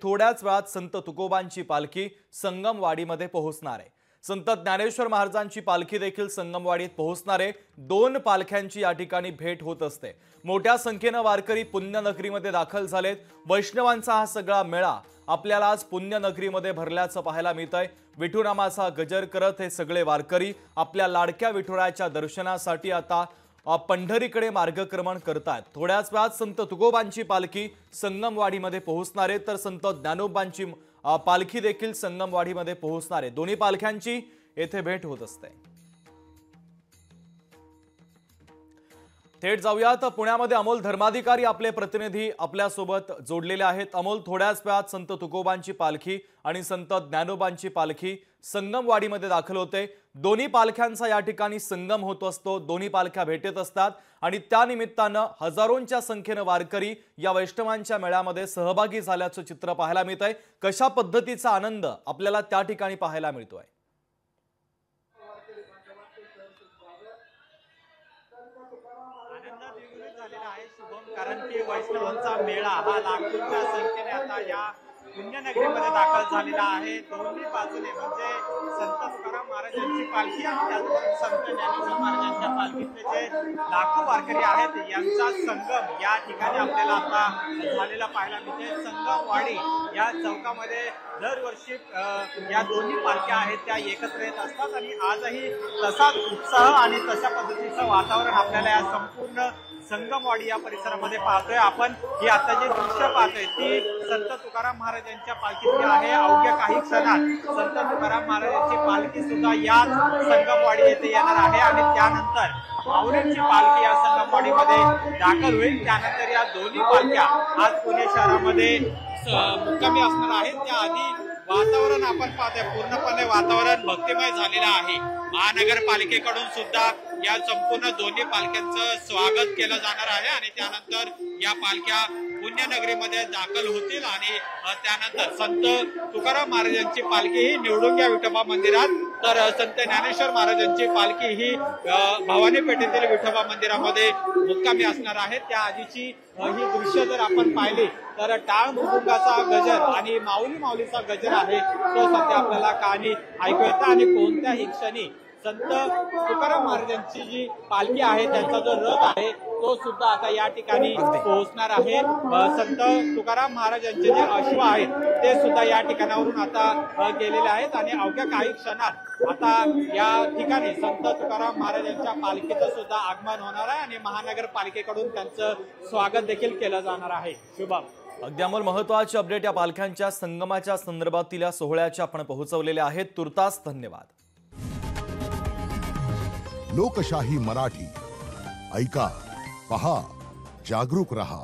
थोड्याच वेळात संत तुकोबांची पालखी संगमवाडीमध्ये पोहोचणार आहे। संत ज्ञानेश्वर महाराजांची पालखी देखील संगमवाडीत पोहोचणार आहे। दोन पालख्यांची या ठिकाणी भेट होत असते। मोठ्या संख्येने वारकरी पुण्यनगरीमध्ये दाखल झालेत। वैष्णवांचा हा सगळा मेळा आपल्याला आज पुण्यनगरीमध्ये भरल्याचं पाहायला मिळतंय। विठुनामाचा गजर करत हे सगळे वारकरी आपल्या लाडक्या विठुरायाच्या दर्शनासाठी आता पंढरीकडे मार्गक्रमण करतात। थोड्याच वेळात संत तुकोबांची पालखी संगमवाडीमध्ये पोहोचणार आहे, तर संत ज्ञानोबांची पालखी देखील संगमवाडीमध्ये पोहोचणार आहे। दोन्ही पालख्यांची येथे भेट होत असते। थेट जाऊयात पुण्यामध्ये अमोल धर्माधिकारी आपले प्रतिनिधी आपल्या सोबत जोडलेले आहेत। अमोल, थोड्याच वेळात संत तुकोबांची पालखी आणि संत ज्ञानोबांची पालखी संगमवाडीमध्ये दाखल होते। दोन्ही पालख्यांचा या ठिकाणी संगम होत असतो, दोन्ही पालख्या भेटत असतात आणि त्या निमित्तानं हजारोंच्या संख्येने वारकरी या वैष्णवांच्या मेळ्यामध्ये सहभागी झाल्याचं चित्र पाहायला मिळतंय। कशा पद्धतीचा आनंद आपल्याला त्या ठिकाणी पाहायला मिळतोय? कारण की वैष्णवांचा मेळा हा लाखोंच्या संख्येने आता या पुण्यनगरीमध्ये दाखल झालेला आहे। दोन्ही बाजूने म्हणजे संत तुकाराम महाराजांची पालखी आणि त्याचबरोबर संत ज्ञानेश्वर महाराजांच्या पालखीचे जे लाखो वारकरी आहेत यांचा संगम या ठिकाणी आपल्याला आता झालेला पाहायला मिळते। संगमवाडी या चौकामध्ये दरवर्षी या दोन्ही पालख्या आहेत त्या एकत्र येत असतात आणि आजही तसाच उत्साह आणि तशा पद्धतीचं वातावरण आपल्याला या संपूर्ण संगमवाडी या परिसरामध्ये पाहतोय आपण। ही आता जी दृश्य पाहतोय ती संत तुकाराम महाराजांच्या पालखीची आहे। अवघ्या काही क्षणात संत तुकाराम महाराजांची पालखी सुद्धा या संगमवाडी येथे येणार आहे आणि त्यानंतर माऊलींची पालखी या संगमवाडीमध्ये दाखल होईल। त्यानंतर या दोन्ही पालख्या आज पुणे शहरामध्ये मुक्कामी असणार आहेत। त्याआधी वातावरण आपण पाहतोय पूर्णपणे वातावरण भक्तिमय झालेलं आहे। महानगरपालिकेकडून सुद्धा या संपूर्ण दोन्ही पालख्यांचं स्वागत केलं जाणार आहे आणि त्यानंतर या पालख्या पुण्यनगरीमध्ये दाखल होतील आणि त्यानंतर संत तुकाराम महाराजांची पालखी ही निवडुंग्या विठोबा मंदिरात, तर संत ज्ञानेश्वर महाराजांची पालखी ही भवानी पेठेतील विठोबा मंदिरामध्ये मुक्कामी असणार आहे। त्या आधीची ही दृश्य जर आपण पाहिली तर टाळ मृदुंगाचा गजर आणि माऊलीचा गजर आहे तो सध्या आपल्याला कहाणी ऐकू येतं आणि कोणत्याही क्षणी संत तुकाराम महाराजांची जी पालखी आहे त्यांचा जो रथ आहे तो सुद्धा आता या ठिकाणी पोहोचणार आहे। संत तुकाराम महाराजांचे जे अश्व आहेत ते सुद्धा या ठिकाणावरून आता गेलेले आहेत आणि अवघ्या काही क्षणात आता या ठिकाणी संत तुकाराम महाराजांच्या पालखीचं सुद्धा आगमन होणार आहे आणि महानगरपालिकेकडून त्यांचं स्वागत देखील केलं जाणार आहे। शुभम, अगदी अमोल, महत्त्वाचे अपडेट या पालख्यांच्या संगमाच्या संदर्भातील या सोहळ्याचे आपण पोहोचवलेले आहेत। तुर्तास धन्यवाद। लोकशाही मराठी ऐका, पहा, जागरूक रहा।